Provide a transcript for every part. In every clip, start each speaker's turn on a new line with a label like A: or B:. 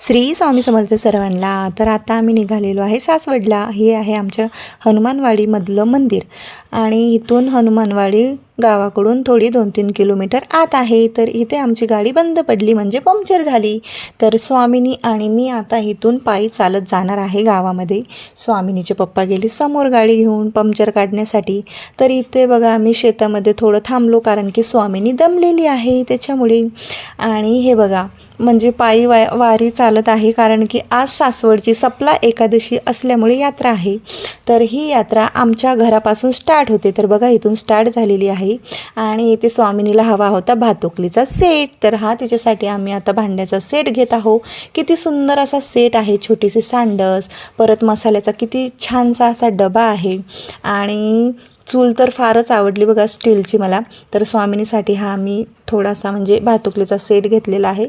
A: श्री स्वामी समर्थ सर्वांना। तर आता आम्ही निघालेलो आहे सासवडला। हे आहे आमच्या हनुमानवाडीमधलं मंदिर आणि इथून हनुमानवाडी गावाकडून थोडी 2-3 किलोमीटर आत आहे। तर इथे आमची गाडी बंद पडली म्हणजे पंक्चर झाली। तर स्वामिनी आणि मी आता इथून पायी चालत जाणार आहे गावामध्ये। स्वामिनीचे पप्पा गेले समोर गाडी घेऊन पंक्चर काढण्यासाठी। तर इथे बघा आम्ही शेतामध्ये थोडं थांबलो कारण की स्वामिनी दमलेली आहे त्याच्यामुळे। आणि हे बघा म्हणजे पायी वारी चालत आहे कारण की आज सासवडची सपला एकादशी असल्यामुळे यात्रा आहे। तर ही यात्रा आमच्या घरापासून स्टार्ट होते। तर बघा इथून स्टार्ट झालेली आहे आणि इथे स्वामिनीला हवा होता भातुकलीचा सेट। तर हा तिच्यासाठी आम्ही आता भांड्याचा सेट घेत आहोत। किती सुंदर असा सेट आहे, छोटीशी सांडस, परत मसाल्याचा किती छानसा असा डबा आहे आणि चूल तर फारच आवडली बघा स्टीलची मला। तर स्वामिनीसाठी हा मी थोडासा म्हणजे भातुकलीचा सेट घेतलेला आहे।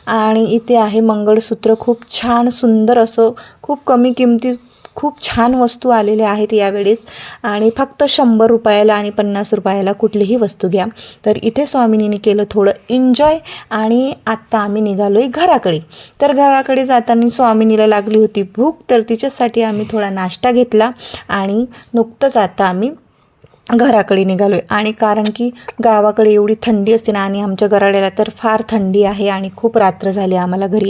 A: आणि इथे आहे मंगळसूत्र, खूप छान सुंदर असं, खूप कमी किमतीत खूप छान वस्तू आलेल्या आहेत यावेळेस आणि फक्त 100 रुपयाला आणि 50 रुपयाला कुठलीही वस्तू घ्या। तर इथे स्वामिनीने केलं थोडं एन्जॉय आणि आत्ता आम्ही निघालोय घराकडे। तर घराकडे जाताना स्वामिनीला लागली होती भूक, तर तिच्यासाठी आम्ही थोडा नाश्ता घेतला आणि नुकतंच आता आम्ही घराकडे निघालो आहे। आणि कारण की गावाकडे एवढी थंडी असते ना आणि आमच्या घराड्याला तर फार थंडी आहे आणि खूप रात्र झाली आम्हाला घरी